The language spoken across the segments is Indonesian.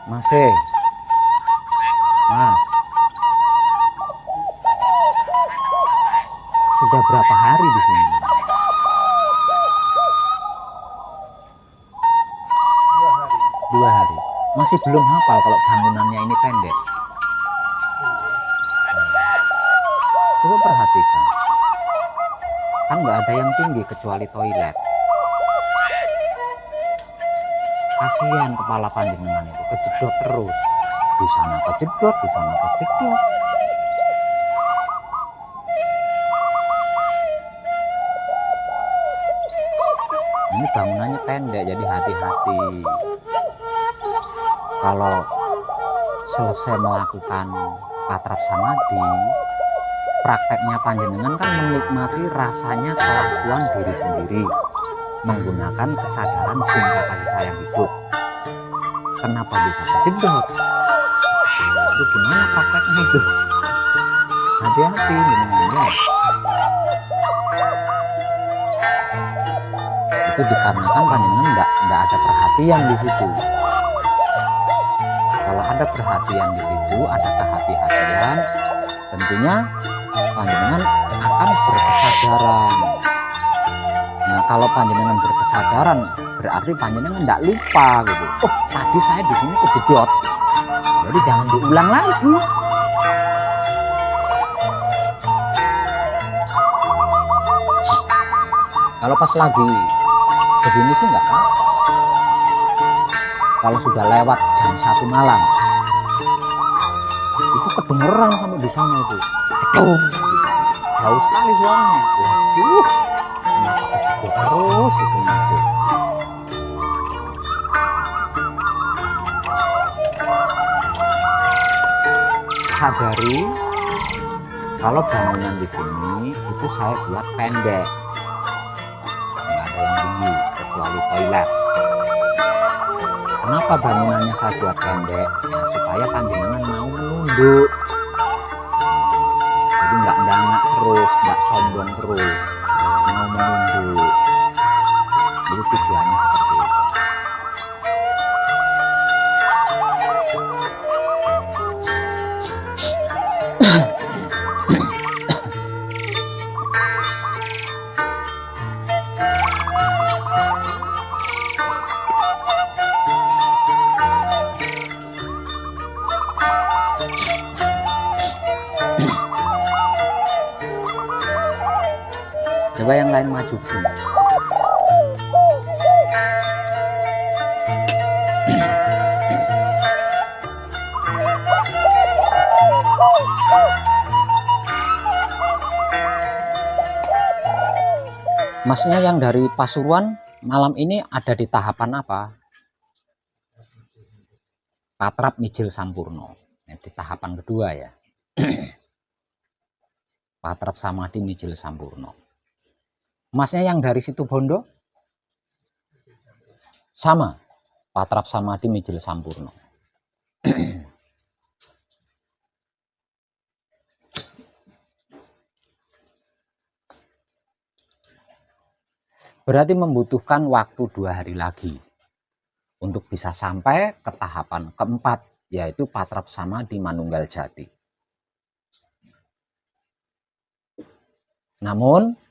Masih, Mas, sudah berapa hari di sini? 2 hari. 2 hari. Masih belum hafal kalau bangunannya ini pendek. Coba perhatikan. Kan nggak ada yang tinggi kecuali toilet. Kasihan kepala panjenengan itu kejedot terus. Di sana kejedot, di sana kejedot. Ini bangunannya pendek, jadi hati-hati. Kalau selesai melakukan patrap samadhi, prakteknya panjenengan kan menikmati rasanya kelakuan diri sendiri menggunakan kesadaran cinta kasih sayang hidup. Kenapa bisa kejedot? Itu gimana prakteknya itu? Hati-hati jenengannya. Itu dikarenakan panjenengan enggak ada perhatian di situ. Kalau ada perhatian di situ, ada kehati-hatian, tentunya panjenengan akan berkesadaran. Nah, kalau panjenengan berkesadaran, berarti panjenengan enggak lupa gitu. Oh, tadi saya di sini kejedot. Jadi jangan diulang lagi. Kalau pas lagi begini sih nggak apa-apa. Kalau sudah lewat jam 1 malam, itu kedengeran sampai di sana itu. Gedung, jauh sekali suaranya. Waduh, kenapa kejedot terus itu masih. Sadari kalau bangunan di sini itu saya buat pendek, nggak ada yang tinggi kecuali toilet. Kenapa bangunannya saya buat pendek? Ya, supaya panjenengan mau menunduk, jadi nggak ndangak terus, nggak sombong terus, mau menunduk. Jadi tujuannya seperti itu. Coba yang lain maju sini. Masnya yang dari Pasuruan malam ini ada di tahapan apa? Patrap Mijil Sampurno. Di tahapan kedua ya. Patrap Samadhi Mijil Sampurno. Masnya yang dari Situbondo? Sama. Patrap Samadhi Mijil Sampurno. Berarti membutuhkan waktu 2 hari lagi untuk bisa sampai ke tahapan keempat, yaitu Patrap Samadhi Manunggal Jati. Namun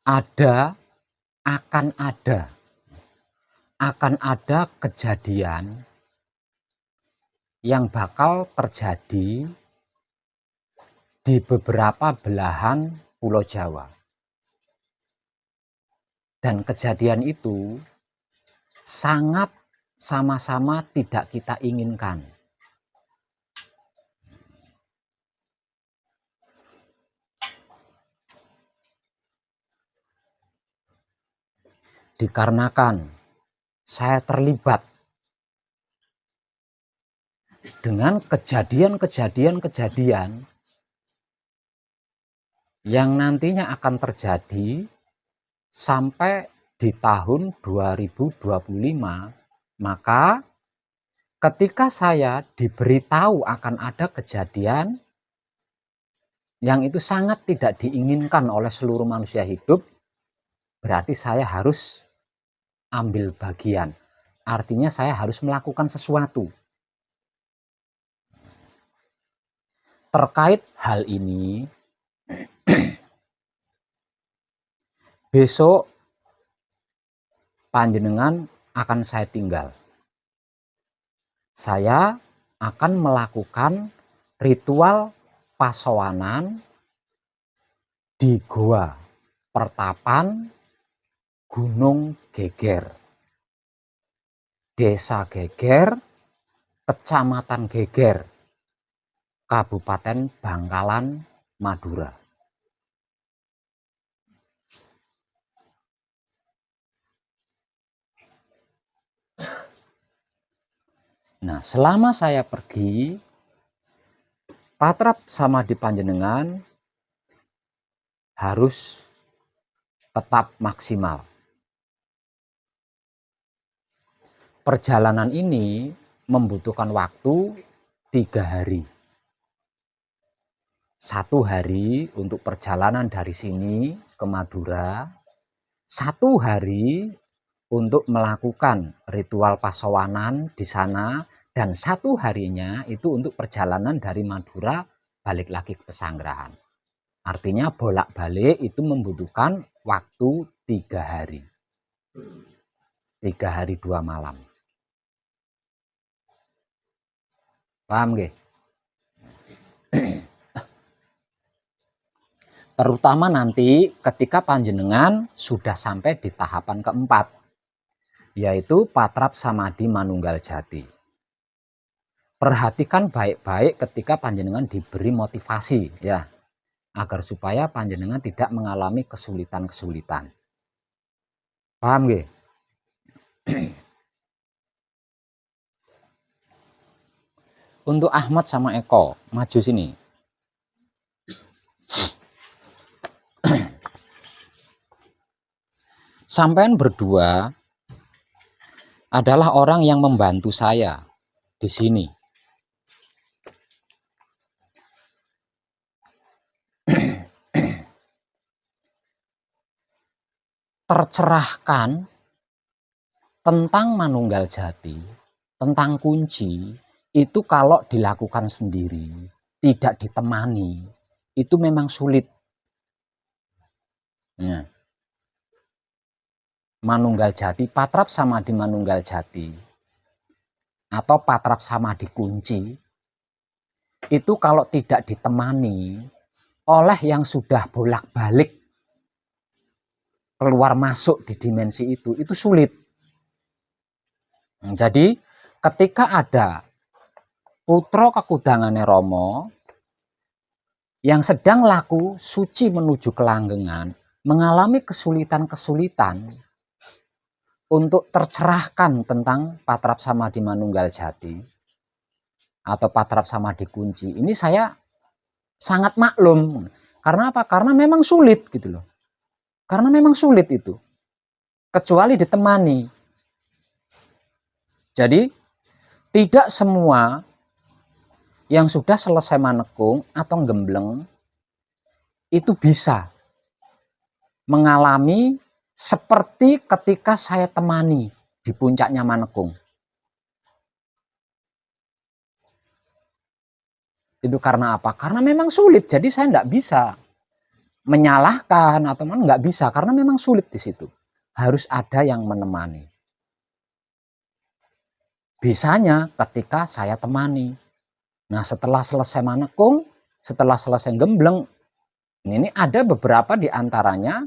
akan ada kejadian yang bakal terjadi di beberapa belahan Pulau Jawa. Dan kejadian itu sangat sama-sama tidak kita inginkan. Dikarenakan saya terlibat dengan kejadian-kejadian yang nantinya akan terjadi sampai di tahun 2025, maka ketika saya diberitahu akan ada kejadian yang itu sangat tidak diinginkan oleh seluruh manusia hidup, berarti saya harus ambil bagian. Artinya saya harus melakukan sesuatu. Terkait hal ini, besok panjenengan akan saya tinggal. Saya akan melakukan ritual pasowanan di Goa Pertapan Gunung Geger, Desa Geger, Kecamatan Geger, Kabupaten Bangkalan, Madura. Nah, selama saya pergi, patrap samadi panjenengan harus tetap maksimal. Perjalanan ini membutuhkan waktu 3 hari. 1 hari untuk perjalanan dari sini ke Madura, 1 hari untuk melakukan ritual pasowanan di sana, dan 1 harinya itu untuk perjalanan dari Madura balik lagi ke Pesanggerahan. Artinya bolak-balik itu membutuhkan waktu 3 hari. 3 hari 2 malam. Paham nggih? Terutama nanti ketika panjenengan sudah sampai di tahapan keempat, yaitu patrap samadi manunggal jati. Perhatikan baik-baik ketika panjenengan diberi motivasi, ya, agar supaya panjenengan tidak mengalami kesulitan-kesulitan. Paham nggih? Untuk Ahmad sama Eko, maju sini. Sampean berdua adalah orang yang membantu saya di sini. Tercerahkan tentang manunggal jati, tentang kunci, itu kalau dilakukan sendiri, tidak ditemani, itu memang sulit. Nah, manunggal jati, patrap samadi manunggal jati, atau patrap samadi kunci, itu kalau tidak ditemani oleh yang sudah bolak-balik keluar masuk di dimensi itu sulit. Jadi ketika ada putra kekudangane Romo yang sedang laku suci menuju kelanggengan, mengalami kesulitan-kesulitan untuk tercerahkan tentang patrap samadi manunggal jati atau patrap samadi kunci, ini saya sangat maklum. Karena apa? Karena memang sulit gitu loh. Karena memang sulit itu, kecuali ditemani. Jadi tidak semua yang sudah selesai manekung atau gembleng itu bisa mengalami seperti ketika saya temani di puncaknya manekung. Itu karena apa? Karena memang sulit. Jadi saya tidak bisa menyalahkan atau nggak bisa, karena memang sulit di situ. Harus ada yang menemani. Bisanya ketika saya temani. Nah, setelah selesai manekung, setelah selesai gembleng, ini ada beberapa di antaranya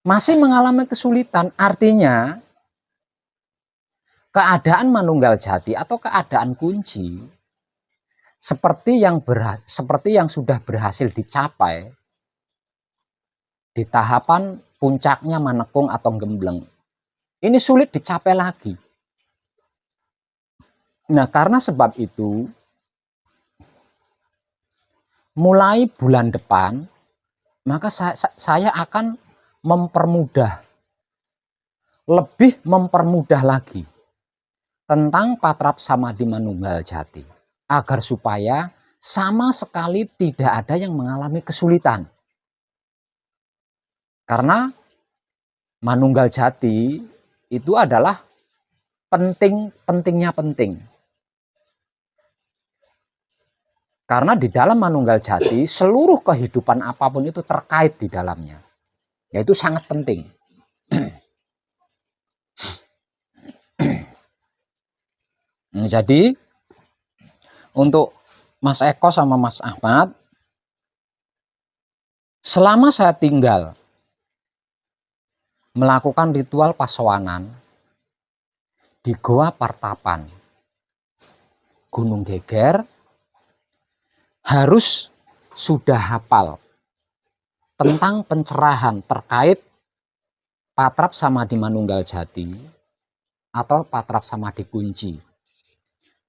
masih mengalami kesulitan. Artinya keadaan manunggal jati atau keadaan kunci seperti yang sudah berhasil dicapai di tahapan puncaknya manekung atau gembleng, ini sulit dicapai lagi. Nah, karena sebab itu mulai bulan depan maka saya akan lebih mempermudah lagi tentang patrap samadi manunggal jati, agar supaya sama sekali tidak ada yang mengalami kesulitan. Karena manunggal jati itu adalah pentingnya penting. Karena di dalam manunggal jati seluruh kehidupan apapun itu terkait di dalamnya. Yaitu sangat penting. Jadi untuk Mas Eko sama Mas Ahmad, selama saya tinggal melakukan ritual pasowanan di Goa Partapan, Gunung Geger, harus sudah hafal tentang pencerahan terkait patrap samadhi manunggal jati atau patrap samadhi kunci,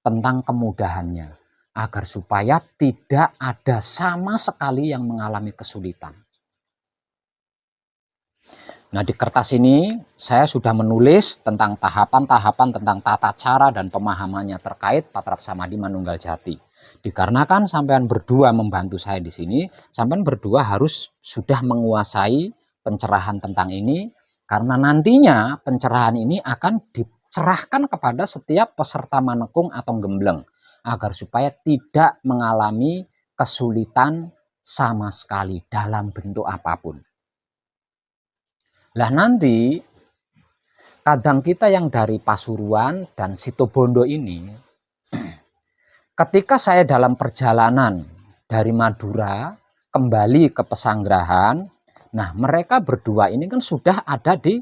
tentang kemudahannya, agar supaya tidak ada sama sekali yang mengalami kesulitan. Nah, di kertas ini saya sudah menulis tentang tahapan-tahapan, tentang tata cara dan pemahamannya terkait patrap samadhi manunggal jati. Dikarenakan sampean berdua membantu saya di sini, sampean berdua harus sudah menguasai pencerahan tentang ini, karena nantinya pencerahan ini akan dicerahkan kepada setiap peserta manekung atau gembleng, agar supaya tidak mengalami kesulitan sama sekali dalam bentuk apapun. Lah nanti kadang kita yang dari Pasuruan dan Situbondo ini, ketika saya dalam perjalanan dari Madura kembali ke Pesanggerahan, nah mereka berdua ini kan sudah ada di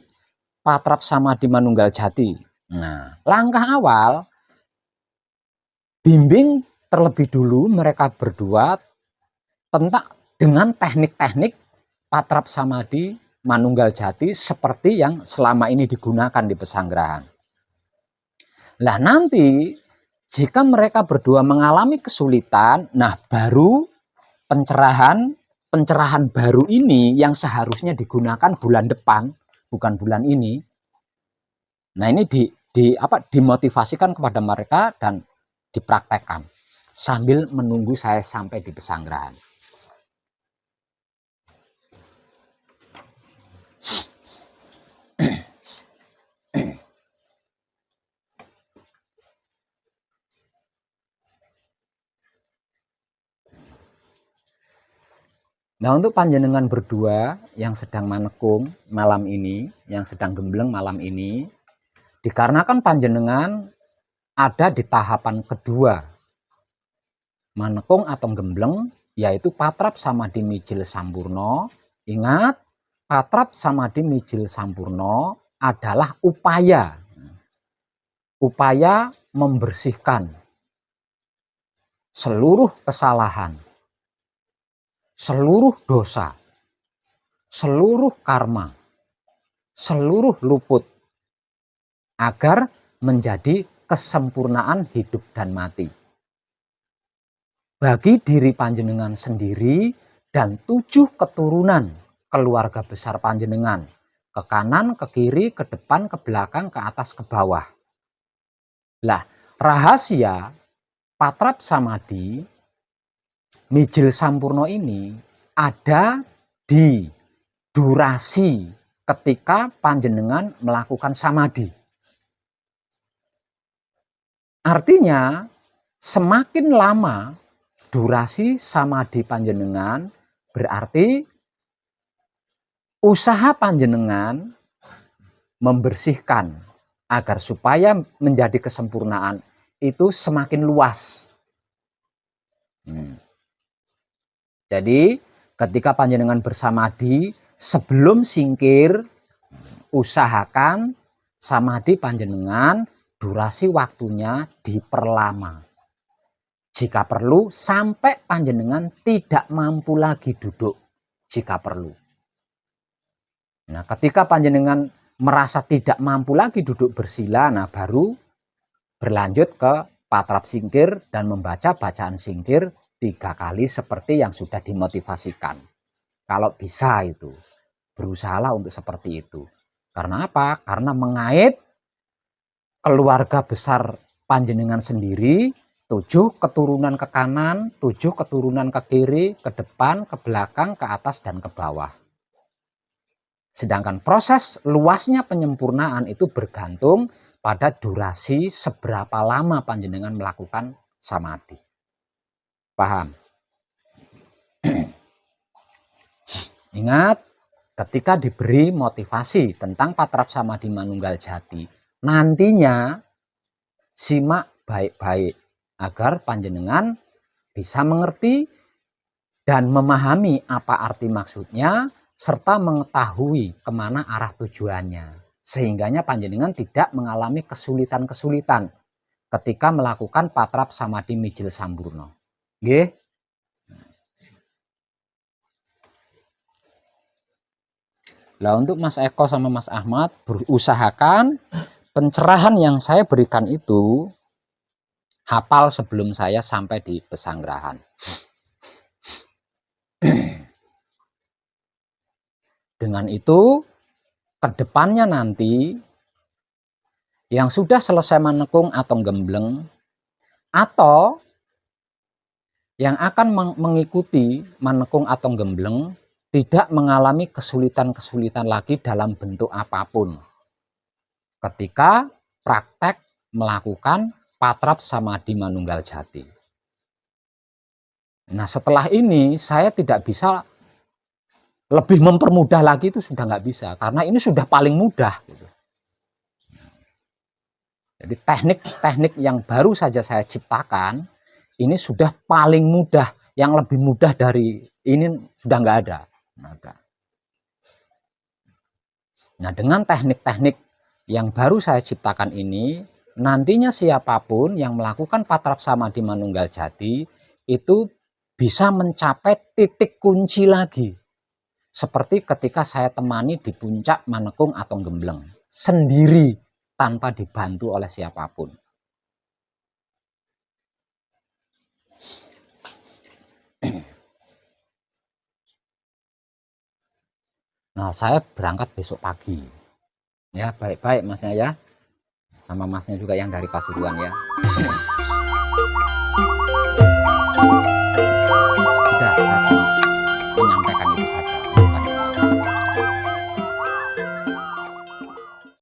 patrap samadhi manunggal jati. Nah, langkah awal bimbing terlebih dulu mereka berdua tentang dengan teknik-teknik patrap samadhi manunggal jati seperti yang selama ini digunakan di Pesanggerahan. Lah nanti jika mereka berdua mengalami kesulitan, nah baru pencerahan baru ini yang seharusnya digunakan bulan depan, bukan bulan ini. Nah, ini dimotivasikan kepada mereka dan dipraktekkan sambil menunggu saya sampai di Pesanggerahan. Nah, untuk panjenengan berdua yang sedang manekung malam ini, yang sedang gembleng malam ini, dikarenakan panjenengan ada di tahapan kedua manekung atau gembleng, yaitu patrap samadhi mijil sampurno. Ingat, patrap samadhi mijil sampurno adalah upaya membersihkan seluruh kesalahan, seluruh dosa, seluruh karma, seluruh luput, agar menjadi kesempurnaan hidup dan mati bagi diri panjenengan sendiri dan 7 keturunan keluarga besar panjenengan, ke kanan, ke kiri, ke depan, ke belakang, ke atas, ke bawah. Lah, rahasia patrap samadhi mijil sampurno ini ada di durasi ketika panjenengan melakukan samadhi. Artinya semakin lama durasi samadhi panjenengan, berarti usaha panjenengan membersihkan agar supaya menjadi kesempurnaan itu semakin luas. Jadi ketika panjenengan bersamadhi, sebelum singkir, usahakan samadhi panjenengan durasi waktunya diperlama. Jika perlu sampai panjenengan tidak mampu lagi duduk jika perlu. Nah, ketika panjenengan merasa tidak mampu lagi duduk bersila, nah baru berlanjut ke patrap singkir dan membaca bacaan singkir 3 kali seperti yang sudah dimotivasikan. Kalau bisa itu, berusahalah untuk seperti itu. Karena apa? Karena mengait keluarga besar panjenengan sendiri, 7 keturunan ke kanan, 7 keturunan ke kiri, ke depan, ke belakang, ke atas, dan ke bawah. Sedangkan proses luasnya penyempurnaan itu bergantung pada durasi seberapa lama panjenengan melakukan samadhi. Paham? Ingat, ketika diberi motivasi tentang patrap samadhi manunggal jati, nantinya simak baik-baik agar panjenengan bisa mengerti dan memahami apa arti maksudnya serta mengetahui kemana arah tujuannya, sehingganya panjenengan tidak mengalami kesulitan-kesulitan ketika melakukan patrap samadhi mijil sampurna. Nggih. Nah, untuk Mas Eko sama Mas Ahmad, berusahakan pencerahan yang saya berikan itu hafal sebelum saya sampai di pesanggrahan. Dengan itu, kedepannya nanti yang sudah selesai manekung atau gembleng, atau yang akan mengikuti manekung atau gembleng, tidak mengalami kesulitan-kesulitan lagi dalam bentuk apapun ketika praktek melakukan patrap samadhi manunggal jati. Nah, setelah ini saya tidak bisa lebih mempermudah lagi, itu sudah nggak bisa, karena ini sudah paling mudah gitu. Jadi teknik-teknik yang baru saja saya ciptakan ini sudah paling mudah, yang lebih mudah dari ini sudah nggak ada. Nah, dengan teknik-teknik yang baru saya ciptakan ini, nantinya siapapun yang melakukan patrap samadhi manunggal jati itu bisa mencapai titik kunci lagi. Seperti ketika saya temani di puncak manekung atau gembleng, sendiri tanpa dibantu oleh siapapun. Nah, saya berangkat besok pagi. Ya, baik-baik Masnya ya. Sama Masnya juga yang dari Pasuruan ya.